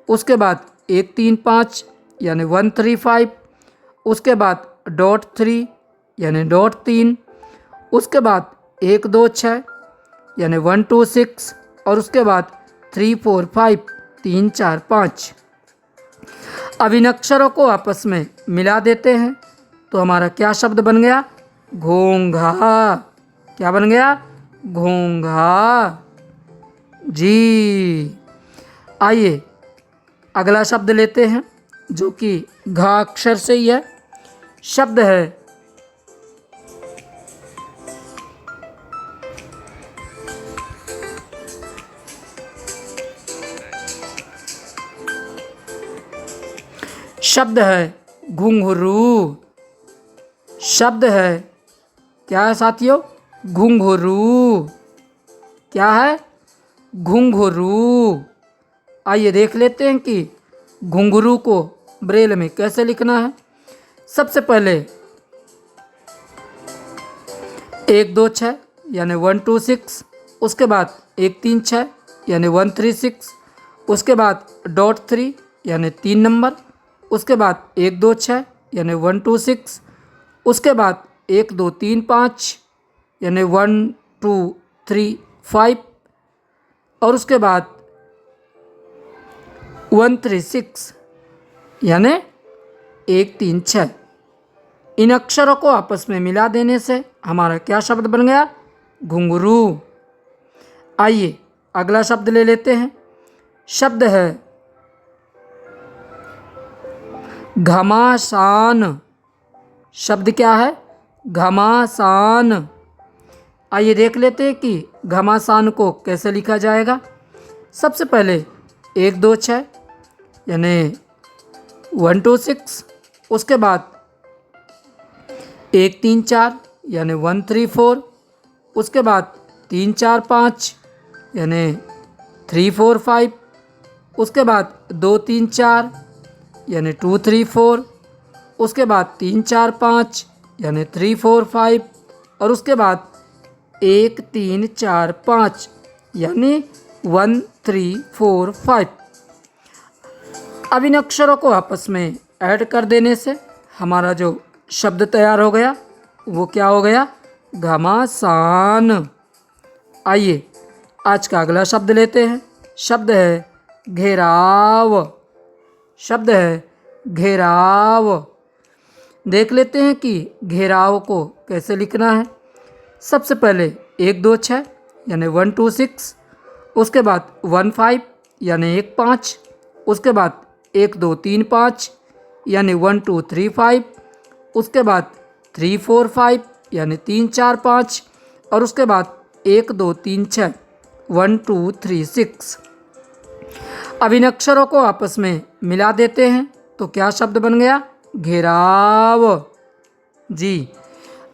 उसके बाद 1 3 5 यानी 1 3 5, उसके बाद डॉट 3 यानी डॉट 3, उसके बाद 1 2 6 यानी 1 2 6, और उसके बाद 3 4 5 3 4 5। अब इन अक्षरों को आपस में मिला देते हैं तो हमारा क्या शब्द बन गया? घोंघा। क्या बन गया? घोंघा। जी, आइए अगला शब्द लेते हैं जो कि घा अक्षर से ही है। शब्द है शब्द है घुंघरू। शब्द है क्या है साथियों? घुंघरू। क्या है? घुंघरू। आइए देख लेते हैं कि घुंघरू को ब्रेल में कैसे लिखना है। सबसे पहले 1 2 6 यानी 1 2 6, उसके बाद 1 3 6 यानी 1 3 6, उसके बाद डॉट 3 यानी 3 नंबर, उसके बाद 1 2 6 यानी 1 2 6, उसके बाद 1 2 3 5 यानी 1 2 3 5, और उसके बाद 1 3 6 यानी 1 3 6। इन अक्षरों को आपस में मिला देने से हमारा क्या शब्द बन गया? घुंघरू। आइए अगला शब्द ले लेते हैं। शब्द है घमासान। शब्द क्या है? घमासान। आइए देख लेते हैं कि घमासान को कैसे लिखा जाएगा। सबसे पहले 1 2 6 यानी 1 2 6, उसके बाद 1 3 4 यानी 1 3 4, उसके बाद 3 4 5 यानी 3 4 5, उसके बाद 2 3 4 यानी 2 3 4, उसके बाद 3 4 5 यानी 3 4 5, और उसके बाद 1 3 4 5 यानी 1 3 4 5। अब इन अक्षरों को आपस में ऐड कर देने से हमारा जो शब्द तैयार हो गया वो क्या हो गया? घमासान। आइए आज का अगला शब्द लेते हैं। शब्द है घेराव। शब्द है घेराव। देख लेते हैं कि घेराव को कैसे लिखना है। सबसे पहले 1 2 6 यानी 1 2 6, उसके बाद 1 5 यानी 1 5, उसके बाद 1 2 3 5 यानी 1 2 3 5, उसके बाद 3 4 5 यानी 3 4 5, और उसके बाद 1 2 3 6 1 2 3 6। अब इन अक्षरों को आपस में मिला देते हैं तो क्या शब्द बन गया? घेराव। जी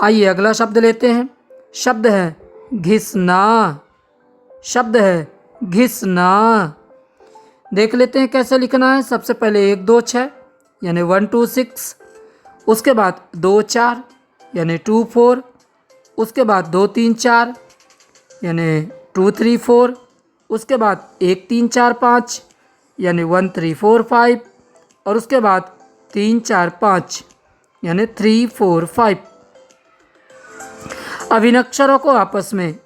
आइए अगला शब्द लेते हैं। शब्द है घिसना। शब्द है घिसना। देख लेते हैं कैसे लिखना है। सबसे पहले 1 2 6 यानी 1 2 6, उसके बाद 2 4 यानी 2 4, उसके बाद 2 3 4 यानी 2 3 4, उसके बाद 1 3 4 5 यानी 1 3 4 5, और उसके बाद 3 4 5 यानी 3 4 5। अब इन अक्षरों को आपस में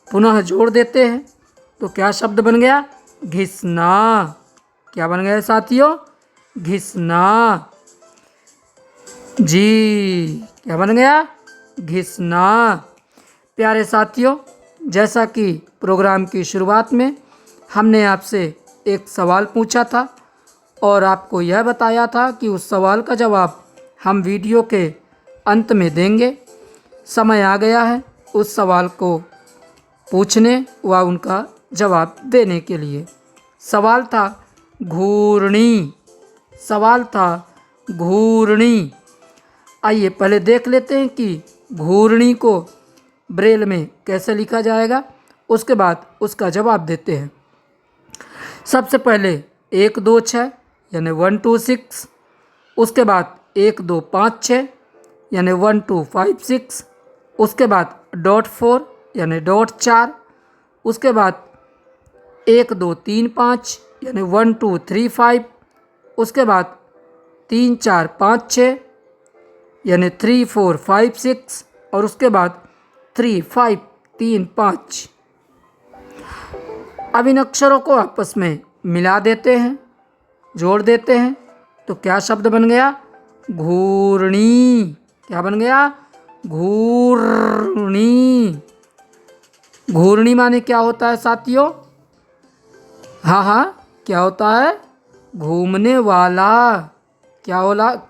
पुनः जोड़ देते हैं तो क्या शब्द बन गया? घिसना। क्या बन गया साथियों? घिसना। जी क्या बन गया? घिसना। प्यारे साथियों, जैसा कि प्रोग्राम की शुरुआत में हमने आपसे एक सवाल पूछा था और आपको यह बताया था कि उस सवाल का जवाब हम वीडियो के अंत में देंगे। समय आ गया है उस सवाल को पूछने व उनका जवाब देने के लिए। सवाल था घूर्णी। सवाल था घूर्णी। आइए पहले देख लेते हैं कि घूर्णी को ब्रेल में कैसे लिखा जाएगा, उसके बाद उसका जवाब देते हैं। सबसे पहले 1 2 6 यानी 1 2 6, उसके बाद 1 2 5 6 यानी 1 2 5 6, उसके बाद डॉट 4 यानी डॉट 4, उसके बाद 1 2 3 5 यानी 1 2 3 5, उसके बाद 3 4 5 6 यानी 3 4 5 6, और उसके बाद 3 5 3 5। अब इन अक्षरों को आपस में मिला देते हैं, जोड़ देते हैं तो क्या शब्द बन गया? घूर्णी। क्या बन गया? घूर्णी। घूर्णी माने क्या होता है साथियों? हाँ, क्या होता है? घूमने वाला। क्या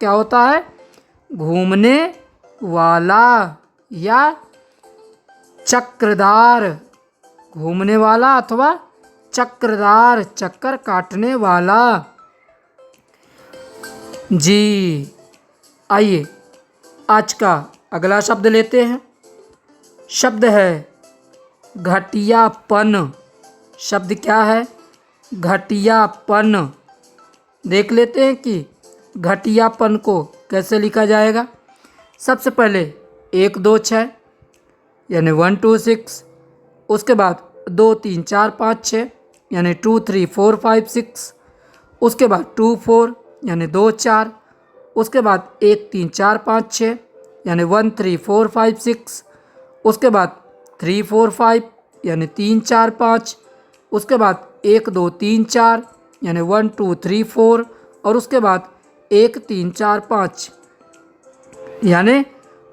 होता है? घूमने वाला या चक्रदार। घूमने वाला अथवा चक्रदार, चक्कर काटने वाला। जी आइए आज का अगला शब्द लेते हैं। शब्द है घटियापन। शब्द क्या है? घटियापन। देख लेते हैं कि घटियापन को कैसे लिखा जाएगा। सबसे पहले 1 2 6 यानी 1 2 6, उसके बाद 2 3 4 5 6 यानी 2 3 4 5 6, उसके बाद 2 4 यानी 2 4, उसके बाद 1 3 4 5 6 यानी 1 3 4 5 6, उसके बाद 3 4 5 यानी 3 4 5, उसके बाद 1 2 3 4 यानी 1 2 3 4, और उसके बाद 1 3 4 5 यानी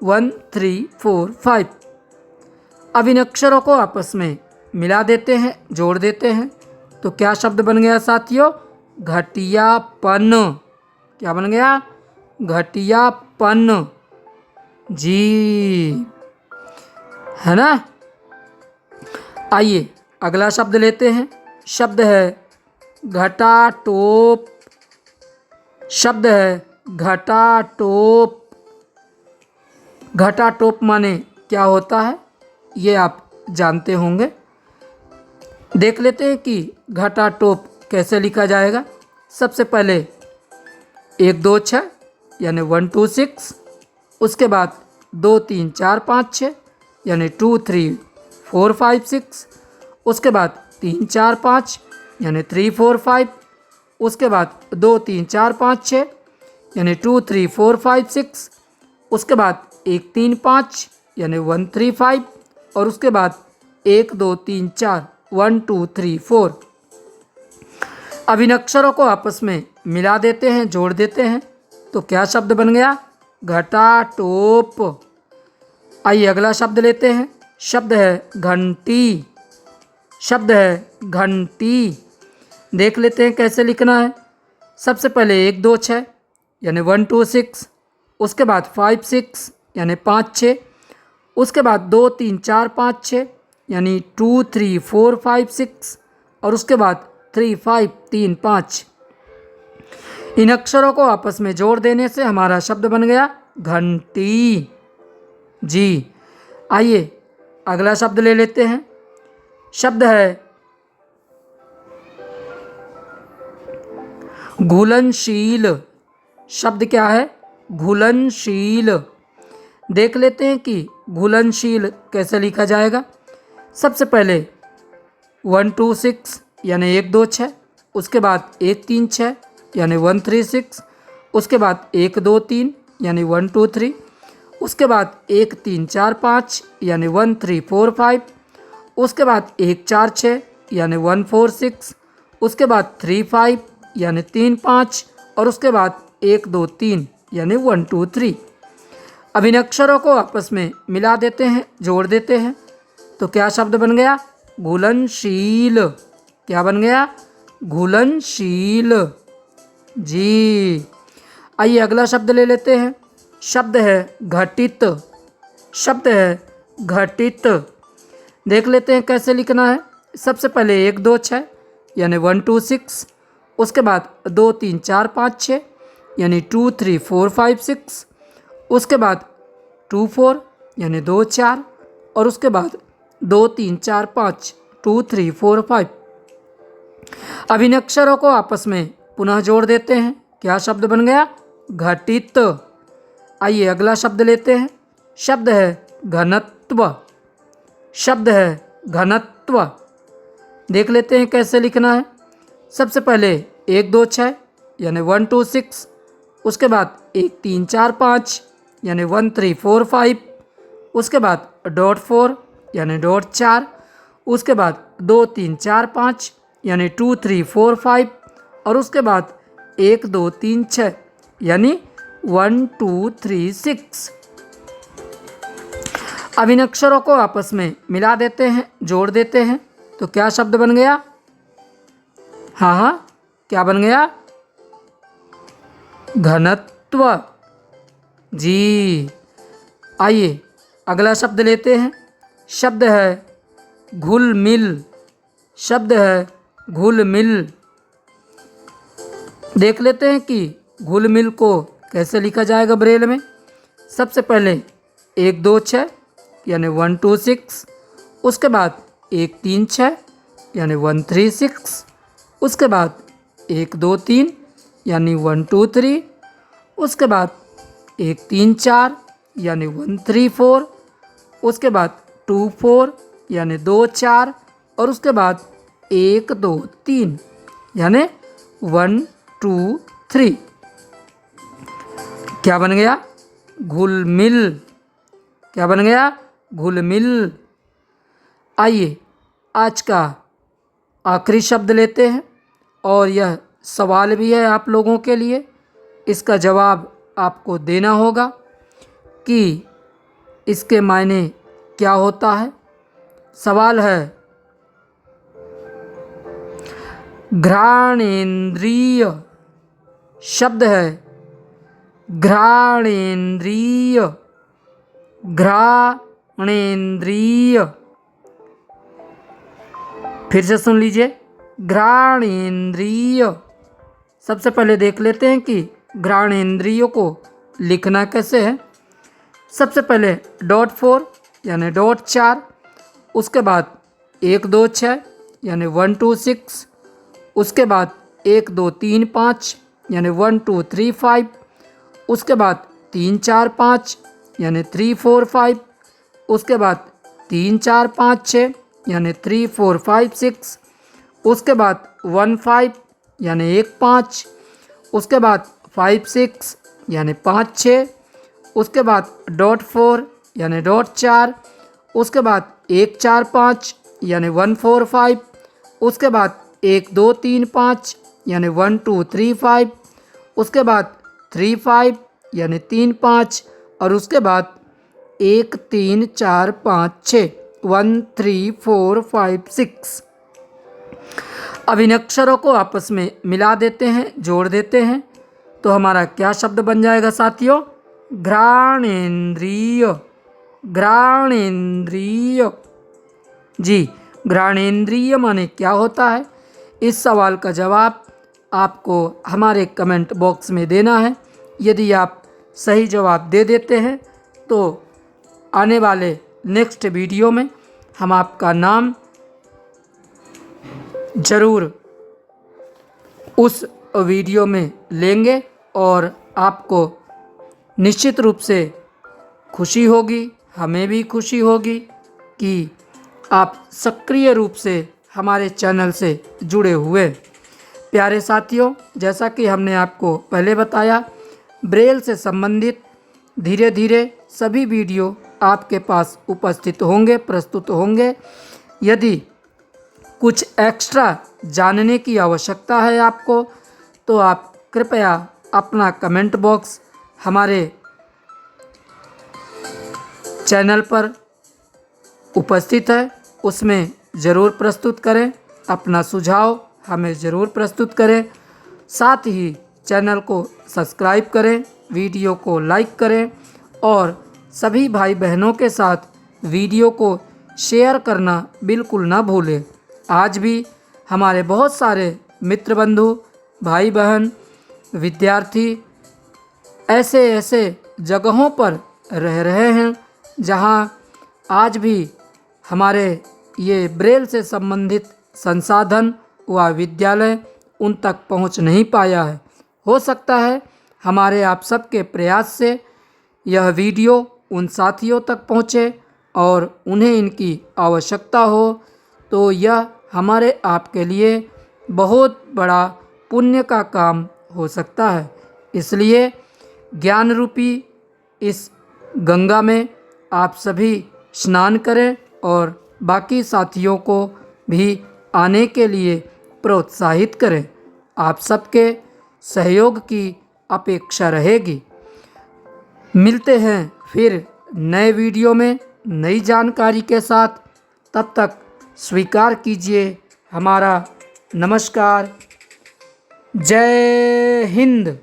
1 3 4 5। अब इन अक्षरों को आपस में मिला देते हैं, जोड़ देते हैं, तो क्या शब्द बन गया साथियों? घटियापन। क्या बन गया? घटियापन। जी, है ना। आइए अगला शब्द लेते हैं। शब्द है घटाटोप। शब्द है घटाटोप। घटाटोप माने क्या होता है ये आप जानते होंगे। देख लेते हैं कि घटाटोप कैसे लिखा जाएगा। सबसे पहले 1 2 6 यानी 1 2 6। उसके बाद 2 3 4 5 6 यानी 2 3 4 5 6। उसके बाद 3 4 5 यानी 3 4 5। उसके बाद 2 3 4 5 6 यानी 2 3 4 5 6। उसके बाद 1 3 5 यानी 1 3 5। और उसके बाद 1 2 3 4 1 2 3 4। अब इन अक्षरों को आपस में मिला देते हैं, जोड़ देते हैं, तो क्या शब्द बन गया? घटाटोप। आइए अगला शब्द लेते हैं। शब्द है घंटी। शब्द है घंटी। देख लेते हैं कैसे लिखना है। सबसे पहले 1 2 6 यानी 1 2 6। उसके बाद 5 6 यानी 5 6। उसके बाद 2 3 4 5 6 यानी 2 3 4 5 6। और उसके बाद 3 5 3 5। इन अक्षरों को आपस में जोड़ देने से हमारा शब्द बन गया घंटी। जी, आइए अगला शब्द ले लेते हैं। शब्द है घुलनशील। शब्द क्या है? घुलनशील। देख लेते हैं कि घुलनशील कैसे लिखा जाएगा। सबसे पहले 1 2 6 यानी 1 2 6। उसके बाद 1 3 6 यानी 1 3 6। उसके बाद 1 2 3 यानी 1 2 3। उसके बाद 1 3 4 5 यानी 1 3 4 5। उसके बाद 1 4 6 यानी 1 4 6। उसके बाद 3 5 यानी 3 5। और उसके बाद 1 2 3 यानी 1 2 3। अब इन अक्षरों को आपस में मिला देते हैं, जोड़ देते हैं, तो क्या शब्द बन गया? घुलनशील। क्या बन गया? घुलनशील। जी, आइए अगला शब्द ले लेते हैं। शब्द है घटित। शब्द है घटित। देख लेते हैं कैसे लिखना है। सबसे पहले 1 2 6 यानी 1 2 6। उसके बाद 2 3 4 5 6 यानी 2 3 4 5 6। उसके बाद 2 4 यानी 2 4। और उसके बाद 2 3 4 5 2 3 4 5। अब इन अक्षरों को आपस में पुनः जोड़ देते हैं। क्या शब्द बन गया? घटित। आइए अगला शब्द लेते हैं। शब्द है घनत्व। शब्द है घनत्व। देख लेते हैं कैसे लिखना है। सबसे पहले 1 2 6 यानी 1 2 6। उसके बाद 1 3 4 5 यानी 1 3 4 5। उसके बाद डॉट 4 यानी डॉट 4। उसके बाद 2 3 4 5 यानी 2 3 4 5। और उसके बाद 1 2 3 6 यानी 1 2 3 6। अब इन अक्षरों को आपस में मिला देते हैं, जोड़ देते हैं, तो क्या शब्द बन गया? हाँ हाँ, क्या बन गया? घनत्व। जी, आइए अगला शब्द लेते हैं। शब्द है घुल मिल। शब्द है घुल मिल। देख लेते हैं कि घुल मिल को कैसे लिखा जाएगा ब्रेल में। सबसे पहले 1 2 6 यानी 1 2 6। उसके बाद 1 3 6 यानी 1 3 6। उसके बाद 1 2 3 यानी 1 2 3। उसके बाद 1 3 4 यानी 1 3 4। उसके बाद 2 4 यानी 2 4। और उसके बाद 1 2 3 यानी 1 2 3। क्या बन गया? घुल मिल। क्या बन गया? घुल मिल। आइए आज का आखिरी शब्द लेते हैं और यह सवाल भी है आप लोगों के लिए। इसका जवाब आपको देना होगा। कि इसके मायने क्या होता है। सवाल है, घ्राणेन्द्रिय शब्द है घ्राणेन्द्रिय, घ्राणेन्द्रिय। फिर से सुन लीजिए, घ्राणेन्द्रिय। सबसे पहले देख लेते हैं कि घ्राणेन्द्रियों को लिखना कैसे है। सबसे पहले .4 यानी .4, उसके बाद 1 2 6 यानी 1 2 6, उसके बाद 1 2 3 5 यानी 1 2 3 5, उसके बाद 3 4 5 यानी 3 4 5, उसके बाद 3 4 5 6 यानी 3 4 5 6, उसके बाद 1 5 यानी 1 5, उसके बाद 5 6 यानी 5 6, उसके बाद .4 यानी .4, उसके बाद 1 4 5 यानी 1 4 5, उसके बाद 1 2 3 5 यानी 1 2 3 5, उसके बाद 3 5 यानी 3 5, और उसके बाद 1 3 4 5 6 1 3 4 5 6। अब इन अक्षरों को आपस में मिला देते हैं, जोड़ देते हैं, तो हमारा क्या शब्द बन जाएगा साथियों? घ्राणेन्द्रिय, घ्राणेन्द्रिय। जी, घ्राणेन्द्रिय माने क्या होता है? इस सवाल का जवाब आपको हमारे कमेंट बॉक्स में देना है। यदि आप सही जवाब दे देते हैं तो आने वाले नेक्स्ट वीडियो में हम आपका नाम ज़रूर उस वीडियो में लेंगे और आपको निश्चित रूप से खुशी होगी, हमें भी खुशी होगी कि आप सक्रिय रूप से हमारे चैनल से जुड़े हुए। प्यारे साथियों, जैसा कि हमने आपको पहले बताया, ब्रेल से संबंधित धीरे धीरे सभी वीडियो आपके पास उपस्थित होंगे, प्रस्तुत होंगे। यदि कुछ एक्स्ट्रा जानने की आवश्यकता है आपको, तो आप कृपया अपना कमेंट बॉक्स हमारे चैनल पर उपस्थित है, उसमें ज़रूर प्रस्तुत करें। अपना सुझाव हमें ज़रूर प्रस्तुत करें। साथ ही चैनल को सब्सक्राइब करें, वीडियो को लाइक करें और सभी भाई बहनों के साथ वीडियो को शेयर करना बिल्कुल ना भूलें। आज भी हमारे बहुत सारे मित्र बंधु, भाई बहन, विद्यार्थी ऐसे जगहों पर रह रहे हैं जहां आज भी हमारे ये ब्रेल से संबंधित संसाधन व विद्यालय उन तक पहुंच नहीं पाया है। हो सकता है हमारे आप सबके प्रयास से यह वीडियो उन साथियों तक पहुंचे और उन्हें इनकी आवश्यकता हो, तो यह हमारे आपके लिए बहुत बड़ा पुण्य का काम हो सकता है। इसलिए ज्ञान रूपी इस गंगा में आप सभी स्नान करें और बाकी साथियों को भी आने के लिए प्रोत्साहित करें। आप सबके सहयोग की अपेक्षा रहेगी। मिलते हैं फिर नए वीडियो में नई जानकारी के साथ। तब तक स्वीकार कीजिए हमारा नमस्कार। जय हिंद।